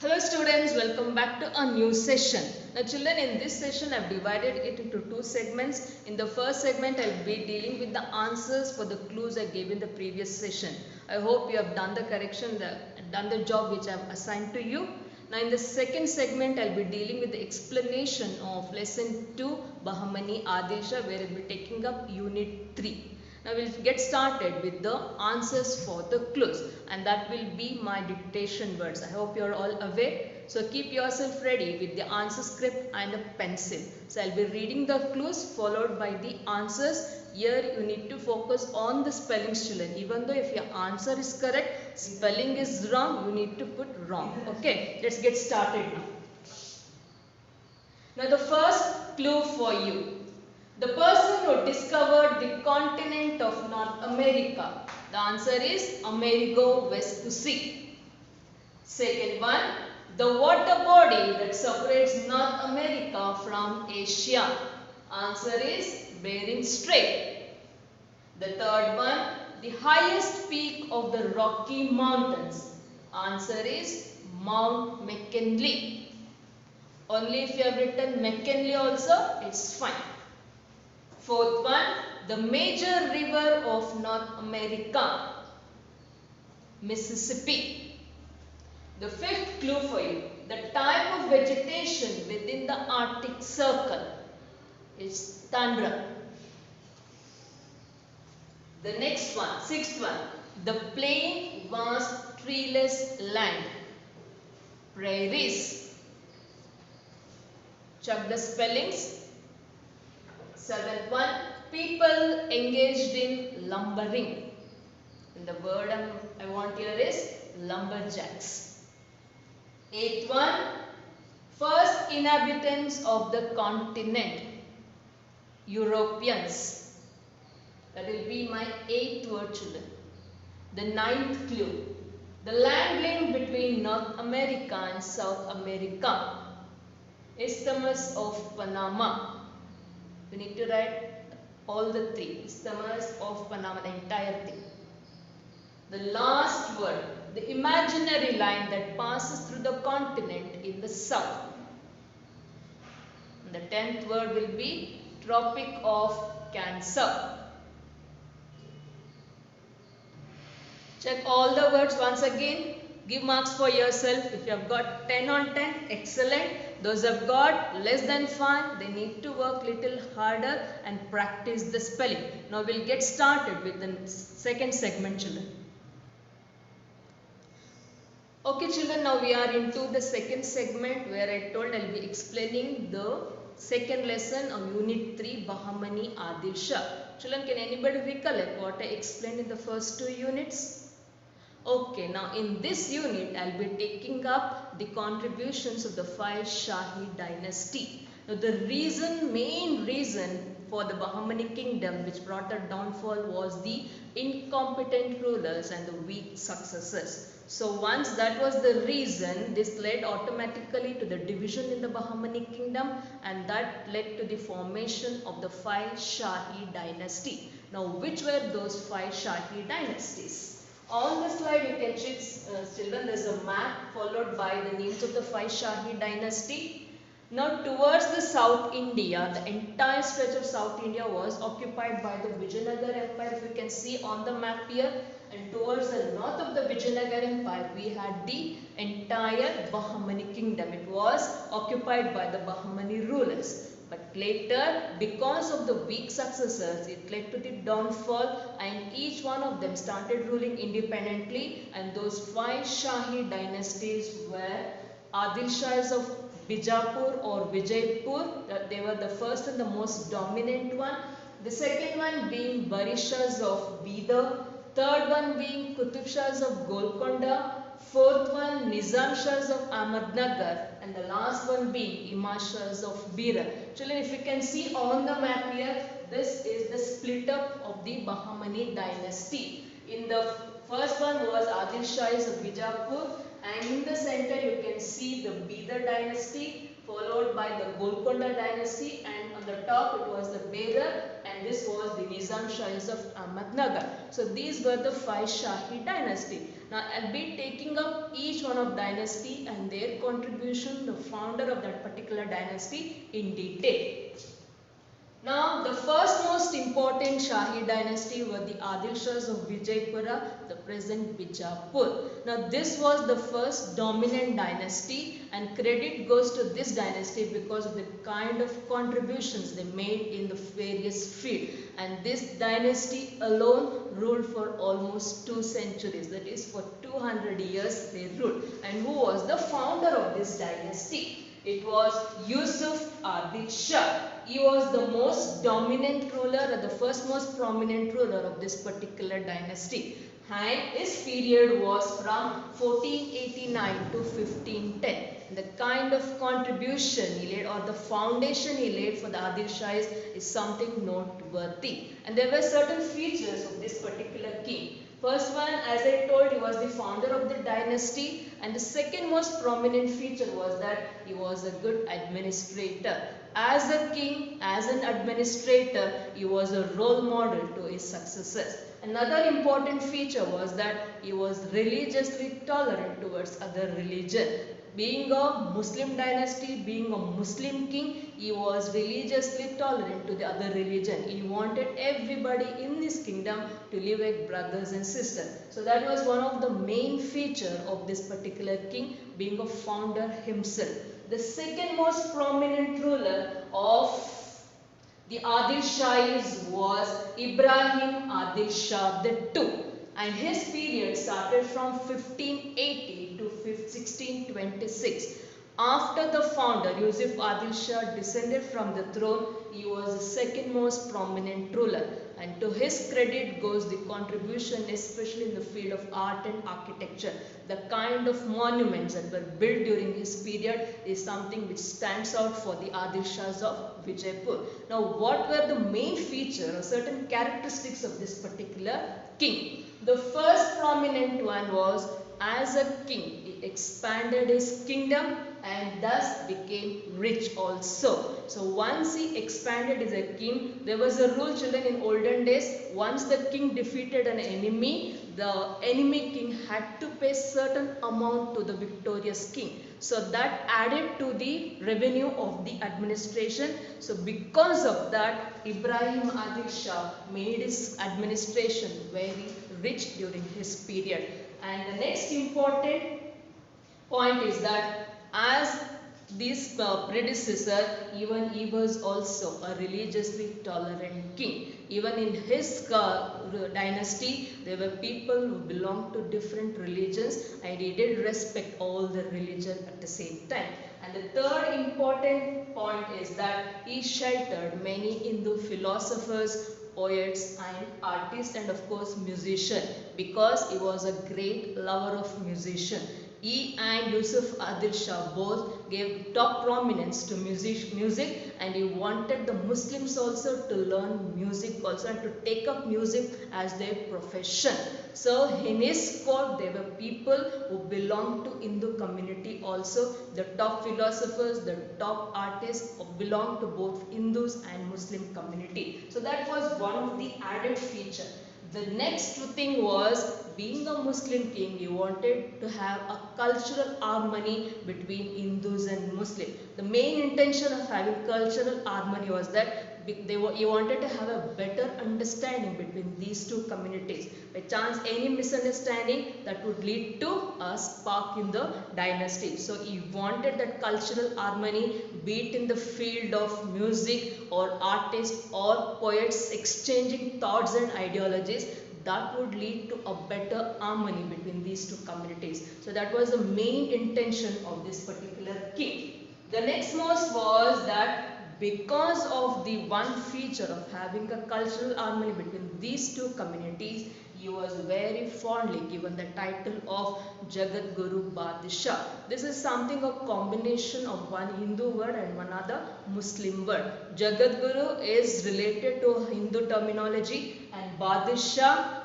Hello students, welcome back to a new session. Now children, in this session I have divided it into two segments. In the first segment I will be dealing with the answers for the clues I gave in the previous session. I hope you have done the correction, done the job which I have assigned to you. Now in the second segment I will be dealing with the explanation of lesson 2 Bahmani Adil Shah, where I will be taking up unit 3. Now we'll get started with the answers for the clues, and that will be my dictation words. I hope you're all aware. So keep yourself ready with the answer script and a pencil. So I'll be reading the clues followed by the answers. Here you need to focus on the spelling, children. Even though if your answer is correct, spelling is wrong, you need to put wrong. Okay, let's get started now. Now the first clue for you. The person who discovered the continent of North America. The answer is Amerigo Vespucci. Second one, the water body that separates North America from Asia. Answer is Bering Strait. The third one, the highest peak of the Rocky Mountains. Answer is Mount McKinley. Only if you have written McKinley also, it's fine. Fourth one, the major river of North America, Mississippi. The fifth clue for you, the type of vegetation within the Arctic Circle is tundra. The next one, sixth one, the plain, vast, treeless land, prairies. Check the spellings. Seventh one, people engaged in lumbering. And the word I want here is lumberjacks. Eighth one, first inhabitants of the continent, Europeans. That will be my eighth word, children. The ninth clue, the land link between North America and South America, Isthmus of Panama. You need to write all the three. Isthmus of Panama, the entire thing. The last word, the imaginary line that passes through the continent in the south. And the 10th word will be Tropic of Cancer. Check all the words once again. Give marks for yourself. If you have got 10 on 10, excellent. Those who have got less than 5, they need to work little harder and practice the spelling. Now we'll get started with the second segment, children. Okay children, now we are into the second segment where I told I'll be explaining the second lesson of unit 3 Bahmani Adil Shah. Children, can anybody recollect what I explained in the first 2 units? Okay, now in this unit I'll be taking up the contributions of the 5 Shahi dynasty. Now the main reason for the Bahmani kingdom which brought a downfall was the incompetent rulers and the weak successors. So once that was the reason, this led automatically to the division in the Bahmani kingdom, and that led to the formation of the 5 Shahi dynasty. Now which were those 5 Shahi dynasties? On the slide you can see, children, there is a map followed by the names of the 5 Shahi dynasty. Now towards the South India, the entire stretch of South India was occupied by the Vijayanagar Empire, if you can see on the map here. And towards the north of the Vijayanagar Empire, we had the entire Bahmani kingdom. It was occupied by the Bahmani rulers. But later, because of the weak successors, it led to the downfall, and each one of them started ruling independently, and those 5 Shahi dynasties were Adil Shahs of Bijapur or Vijaypur. They were the first and the most dominant one. The second one being Barishas of Bidar. Third one being Qutub Shahs of Golconda. Fourth one Nizam Shahs of Ahmednagar, and the last one being Imam Shahs of Berar. Children, if you can see on the map here, this is the split up of the Bahmani dynasty. In the first one was Adil Shahs of Bijapur, and in the center you can see the Bidar dynasty followed by the Golconda dynasty, and on the top it was the Berar, and this was the Nizam Shahs of Ahmednagar. So these were the 5 Shahi dynasty. Now I'll be taking up each one of dynasty and their contribution, the founder of that particular dynasty in detail. Now, the first most important Shahi dynasty were the Adil Shahs of Vijaypura, the present Bijapur. Now, this was the first dominant dynasty, and credit goes to this dynasty because of the kind of contributions they made in the various fields. And this dynasty alone ruled for almost 2 centuries, that is for 200 years they ruled. And who was the founder of this dynasty? It was Yusuf Adil Shah. He was the most dominant ruler or the first most prominent ruler of this particular dynasty. And his period was from 1489 to 1510. The kind of contribution he laid or the foundation he laid for the Adil Shahis is something noteworthy. And there were certain features of this particular king. First one, as I told, he was the founder of the dynasty, and the second most prominent feature was that he was a good administrator. As a king, as an administrator, he was a role model to his successors. Another important feature was that he was religiously tolerant towards other religion. Being a Muslim dynasty, being a Muslim king, he was religiously tolerant to the other religion. He wanted everybody in his kingdom to live like brothers and sisters. So that was one of the main features of this particular king, being a founder himself. The second most prominent ruler of the Adil Shahis was Ibrahim Adil Shah II. And his period started from 1580 to 1626. After the founder Yusuf Adil Shah descended from the throne, he was the second most prominent ruler. And to his credit goes the contribution, especially in the field of art and architecture. The kind of monuments that were built during his period is something which stands out for the Adil Shahs of Vijaypur. Now, what were the main features or certain characteristics of this particular king? The first prominent one was, as a king, he expanded his kingdom and thus became rich also. So once he expanded as a king, there was a rule, children, in olden days. Once the king defeated an enemy, the enemy king had to pay certain amount to the victorious king. So that added to the revenue of the administration. So because of that, Ibrahim Adil Shah made his administration very rich during his period. And the next important point is that as this predecessor, even he was also a religiously tolerant king. Even in his dynasty, there were people who belonged to different religions, and he did respect all the religion at the same time. And the third important point is that he sheltered many Hindu philosophers, poets and artists, and of course musicians, because he was a great lover of musician. He and Yusuf Adil Shah both gave top prominence to music, and he wanted the Muslims also to learn music also and to take up music as their profession. So in his court there were people who belonged to Hindu community also. The top philosophers, the top artists belonged to both Hindus and Muslim community. So that was one of the added feature. The next thing was, being a Muslim king, he wanted to have a cultural harmony between Hindus and Muslims. The main intention of having cultural harmony was that he wanted to have a better understanding between these two communities. By chance any misunderstanding, that would lead to a spark in the dynasty. So he wanted that cultural harmony, be it in the field of music or artists or poets exchanging thoughts and ideologies, that would lead to a better harmony between these two communities. So that was the main intention of this particular king. The next most was that because of the one feature of having a cultural harmony between these two communities, he was very fondly given the title of Jagat Guru Badshah. This is something a combination of one Hindu word and one other Muslim word. Jagat Guru is related to Hindu terminology, and Badshah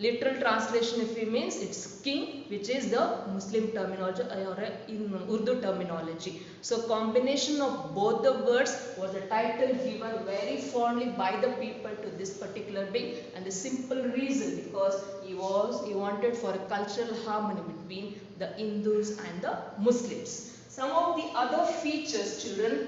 Literal translation if we means it's king, which is the Muslim terminology or in Urdu terminology. So combination of both the words was the title given very fondly by the people to this particular being, and the simple reason because he wanted for a cultural harmony between the Hindus and the Muslims. Some of the other features, children,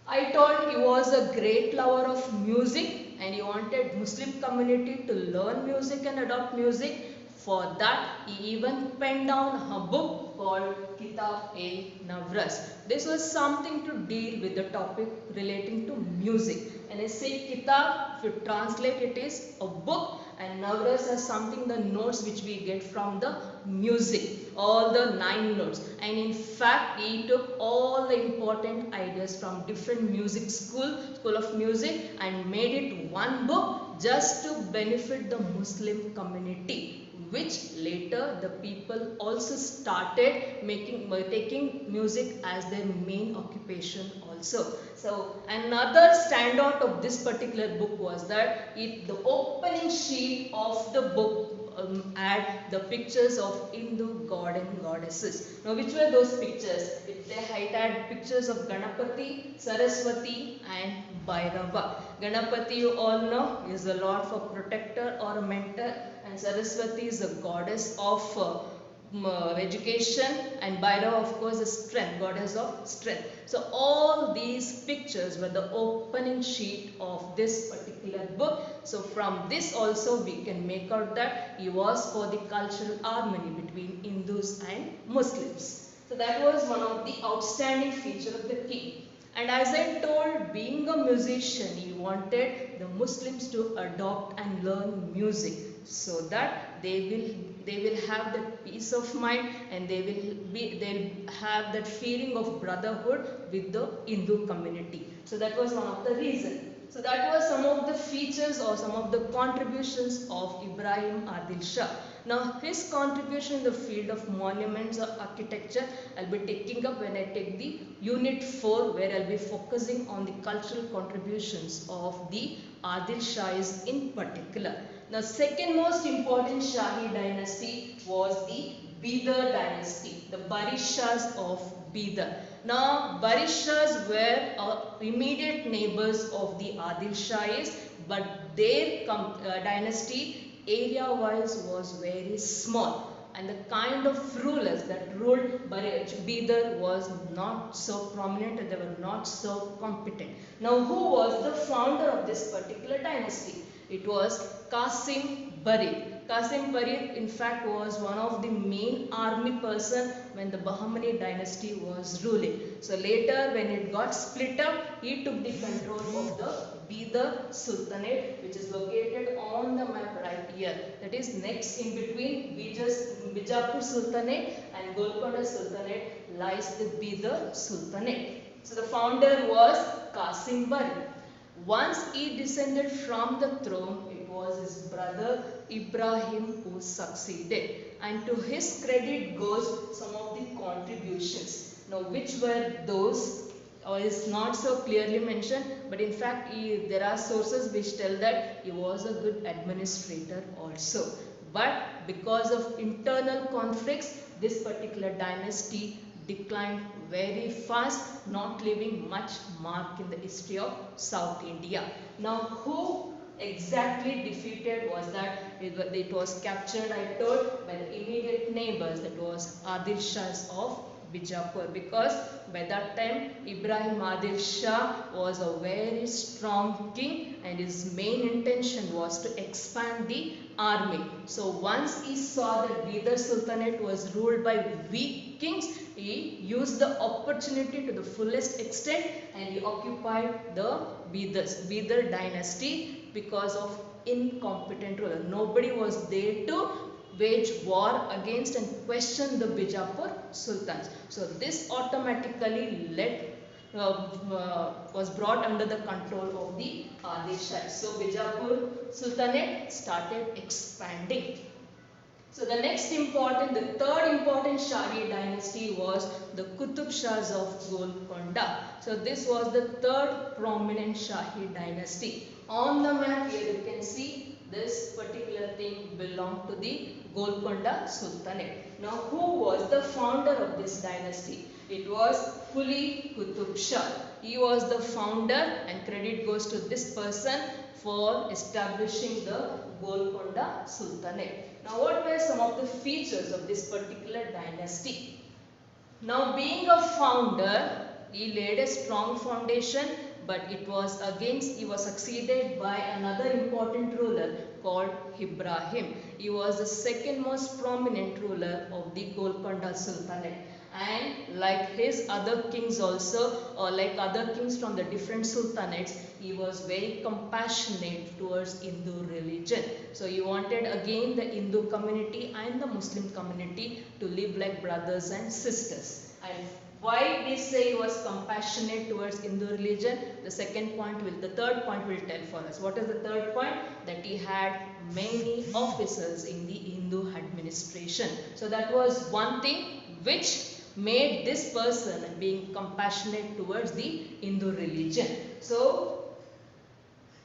I told he was a great lover of music and he wanted Muslim community to learn music and adopt music. For that, he even penned down a book called Kitab-e-Navras. This was something to deal with the topic relating to music. And I say Kitab, if you translate it is a book, and Navras is something, the notes which we get from the music, all the 9 notes. And in fact, he took all the important ideas from different music school of music and made it one book just to benefit the Muslim community, which later the people also started taking music as their main occupation also. So another standout of this particular book was that the opening sheet of the book had the pictures of Hindu god and goddesses. Now which were those pictures? It had pictures of Ganapati, Saraswati and Bhairava. Ganapati, you all know, is the lord for protector or a mentor, and Saraswati is the goddess of education, and Bhairava of course is strength, goddess of strength. So all these pictures were the opening sheet of this particular book. So from this also we can make out that he was for the cultural harmony between Hindus and Muslims. So that was one of the outstanding features of the king. And as I told, being a musician, he wanted the Muslims to adopt and learn music so that they will have that peace of mind and they'll have that feeling of brotherhood with the Hindu community. So that was one of the reasons. So that was some of the features or some of the contributions of Ibrahim Adil Shah. Now his contribution in the field of monuments or architecture I'll be taking up when I take the unit 4, where I'll be focusing on the cultural contributions of the Adil Shahis in particular. Now second most important Shahi dynasty was the Bidar dynasty, the Barishas of Bidar. Now Barishas were immediate neighbors of the Adil Shahis, but their dynasty area wise was very small, and the kind of rulers that ruled Bidar was not so prominent and they were not so competent. Now who was the founder of this particular dynasty? It was Qasim Barid. Qasim Barid in fact was one of the main army person when the Bahmani dynasty was ruling. So later when it got split up, he took the control of the Bidar Sultanate, which is located on the map right here. That is next in between Bijapur Sultanate and Golconda Sultanate lies the Bidar Sultanate. So the founder was Qasim Barid. Once he descended from the throne, it was his brother Ibrahim who succeeded, and to his credit goes some of the contributions. Now which were those is not so clearly mentioned, but in fact there are sources which tell that he was a good administrator also. But because of internal conflicts, this particular dynasty declined very fast, not leaving much mark in the history of South India. Now who exactly defeated was that? It was captured, I told, by the immediate neighbors, that was Adil Shahs of Bijapur, because by that time Ibrahim Adil Shah was a very strong king and his main intention was to expand the army. So once he saw that Bidar Sultanate was ruled by weak kings, he used the opportunity to the fullest extent and he occupied the Bidar dynasty because of incompetent ruler. Nobody was there to wage war against and question the Bijapur Sultans. So this automatically was brought under the control of the Adil Shah. So Bijapur Sultanate started expanding. So the third important Shahi dynasty was the Qutub Shahs of Golconda. So this was the third prominent Shahi dynasty. On the map here you can see this particular thing belonged to the Golconda Sultanate. Now, who was the founder of this dynasty? It was Quli Qutub Shah. He was the founder, and credit goes to this person for establishing the Golconda Sultanate. Now, what were some of the features of this particular dynasty? Now, being a founder, he laid a strong foundation, but he was succeeded by another important ruler called Ibrahim. He was the second most prominent ruler of the Golconda Sultanate. And like his other kings also, or like other kings from the different sultanates, he was very compassionate towards Hindu religion. So he wanted again the Hindu community and the Muslim community to live like brothers and sisters. And why we say he was compassionate towards Hindu religion? The third point will tell for us. What is the third point? That he had many officers in the Hindu administration. So that was one thing which made this person being compassionate towards the Hindu religion. So,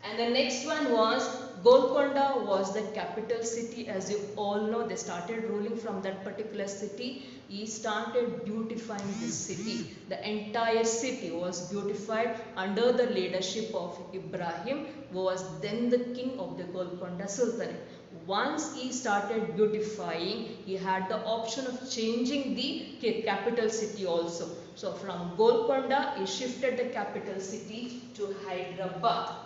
and the next one was Golconda was the capital city. As you all know, they started ruling from that particular city. He started beautifying this city. The entire city was beautified under the leadership of Ibrahim, who was then the king of the Golconda Sultanate. Once he started beautifying, he had the option of changing the capital city also. So from Golconda, he shifted the capital city to Hyderabad.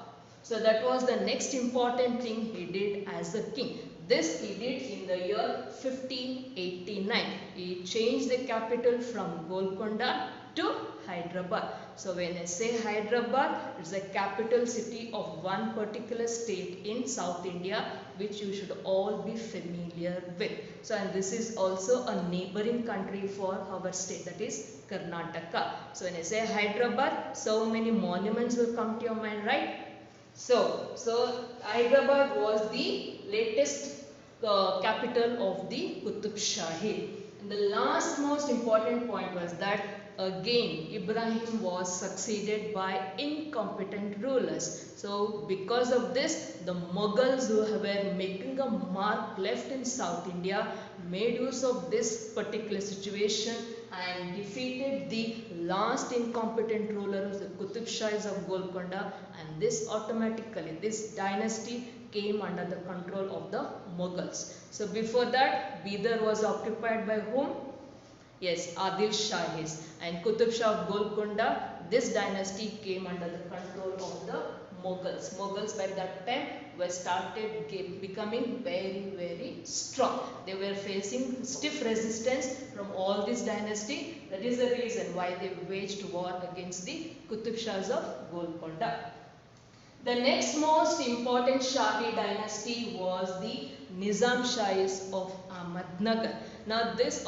So that was the next important thing he did as a king. This he did in the year 1589. He changed the capital from Golconda to Hyderabad. So when I say Hyderabad, it's the capital city of one particular state in South India, which you should all be familiar with. So, and this is also a neighboring country for our state, that is Karnataka. So when I say Hyderabad, so many monuments will come to your mind, right? So Hyderabad was the latest capital of the Qutub Shahi. And the last most important point was that again Ibrahim was succeeded by incompetent rulers. So because of this, the Mughals, who were making a mark left in South India, made use of this particular situation and defeated the last incompetent ruler of the Qutub Shahis of Golconda, and this dynasty came under the control of the Mughals. So before that, Bidar was occupied by whom? Yes, Adil Shahis. And Qutub Shah of Golconda, this dynasty came under the control of the Mughals. Mughals by that time becoming very, very strong. They were facing stiff resistance from all this dynasty. That is the reason why they waged war against the Qutub Shahs of Golconda. The next most important Shahi dynasty was the Nizam Shahis of Ahmednagar. Now this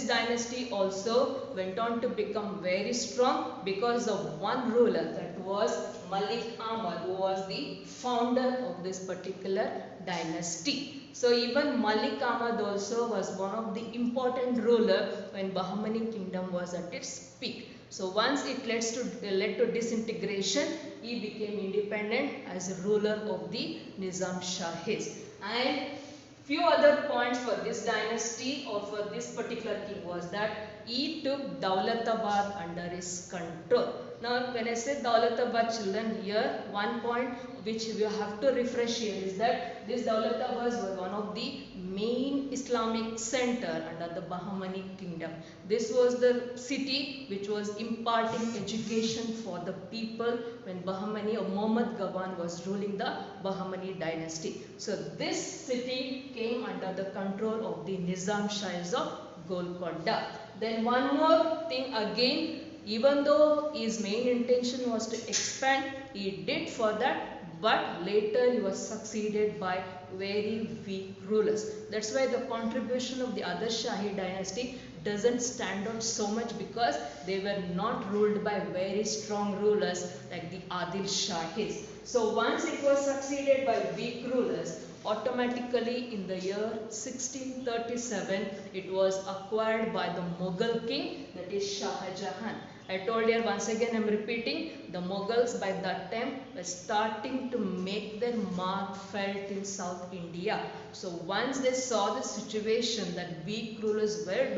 dynasty also went on to become very strong because of one ruler, that was Malik Ahmad, who was the founder of this particular dynasty. So even Malik Ahmad also was one of the important ruler when Bahmani kingdom was at its peak. So once it led to disintegration, he became independent as a ruler of the Nizam Shahis. And few other points for this dynasty or for this particular king was that he took Daulatabad under his control. Now when I say Daulatabad, children, here one point which we have to refresh here is that this Daulatabad was one of the main Islamic center under the Bahmani kingdom. This was the city which was imparting education for the people when Bahmani or Muhammad Gawan was ruling the Bahmani dynasty. So this city came under the control of the Nizam Shahis of Golconda. Then one more thing again, even though his main intention was to expand, he did for that, but later he was succeeded by very weak rulers. That's why the contribution of the other Shahi dynasty doesn't stand out so much, because they were not ruled by very strong rulers like the Adil Shahis. So once it was succeeded by weak rulers, Automatically in the year 1637 it was acquired by the Mughal king, that is Shah Jahan. I told you once again, I am repeating, the Mughals by that time were starting to make their mark felt in South India. So once they saw the situation that weak rulers were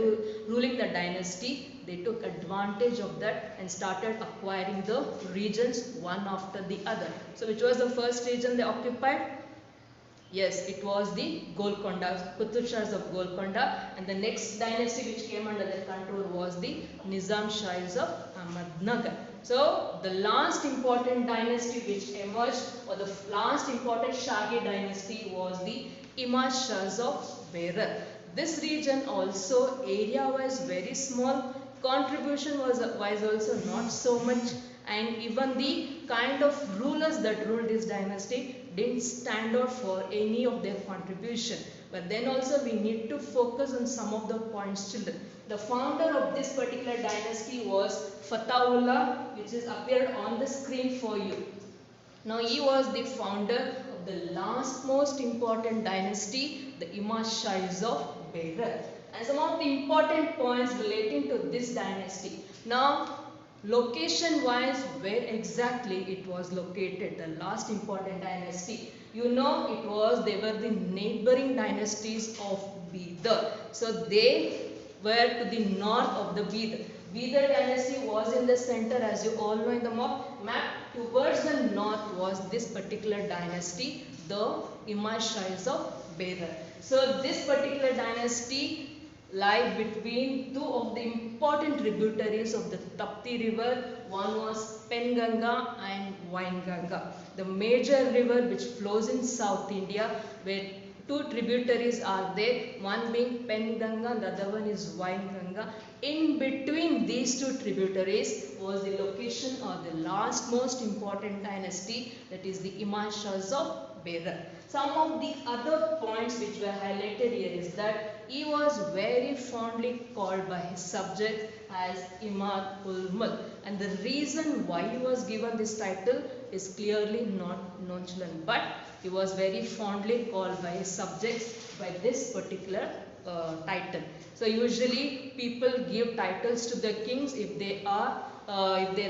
ruling the dynasty, they took advantage of that and started acquiring the regions one after the other. So which was the first region they occupied? Yes, it was the Golconda, Qutub Shahs of Golconda, and the next dynasty which came under their control was the Nizam Shahs of Ahmednagar. So the last important dynasty which emerged, or the last important Shahi dynasty, was the Imad Shahs of Berar. This region also area-wise very small, contribution was also not so much, and even the kind of rulers that ruled this dynasty didn't stand out for any of their contribution. But then also we need to focus on some of the points, children. The founder of this particular dynasty was Fatahullah, which is appeared on the screen for you. Now he was the founder of the last most important dynasty, the Imad Shahs of Berar. And some of the important points relating to this dynasty. Now location wise, where exactly it was located, the last important dynasty. You know, they were the neighboring dynasties of Bidar. So they were to the north of the Bidar. Bidar dynasty was in the center, as you all know in the map. Towards the north was this particular dynasty, the Imad Shahs of Berar. So this particular dynasty lie between two of the important tributaries of the Tapti river. One was Penganga and Wainganga. The major river which flows in South India, where two tributaries are there, one being Penganga, the other one is Wainganga. In between these two tributaries was the location of the last most important dynasty, that is the Imad Shahs of Berar. Some of the other points which were highlighted here is that he was very fondly called by his subjects as Imad ul Mulk, and the reason why he was given this title is clearly not known, children, but he was very fondly called by his subjects by this particular title. So usually people give titles to the kings if they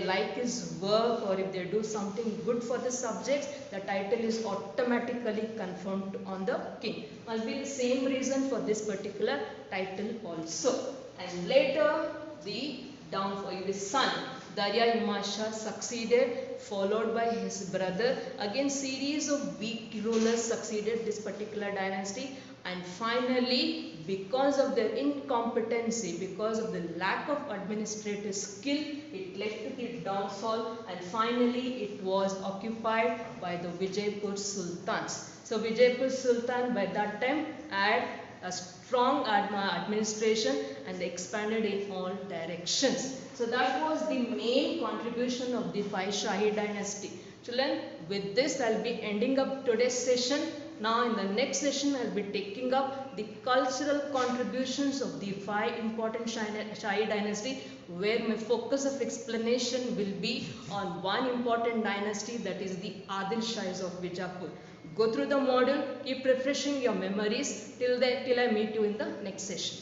like his work, or if they do something good for the subjects, the title is automatically confirmed on the king. Must be the same reason for this particular title also. And later the downfall, his son Darya Imad Shah succeeded, followed by his brother. Again series of weak rulers succeeded this particular dynasty, and finally because of their incompetency, because of the lack of administrative skill, it led to the downfall, and finally it was occupied by the Vijaypur Sultans. So Vijaypur Sultan by that time had a strong administration and they expanded in all directions. So that was the main contribution of the 5 Shahi dynasty. Children, with this I will be ending up today's session. Now in the next session I will be taking up the cultural contributions of the 5 important Shahi dynasty, where my focus of explanation will be on one important dynasty, that is the Adil Shahs of Bijapur. Go through the module, keep refreshing your memories till I meet you in the next session.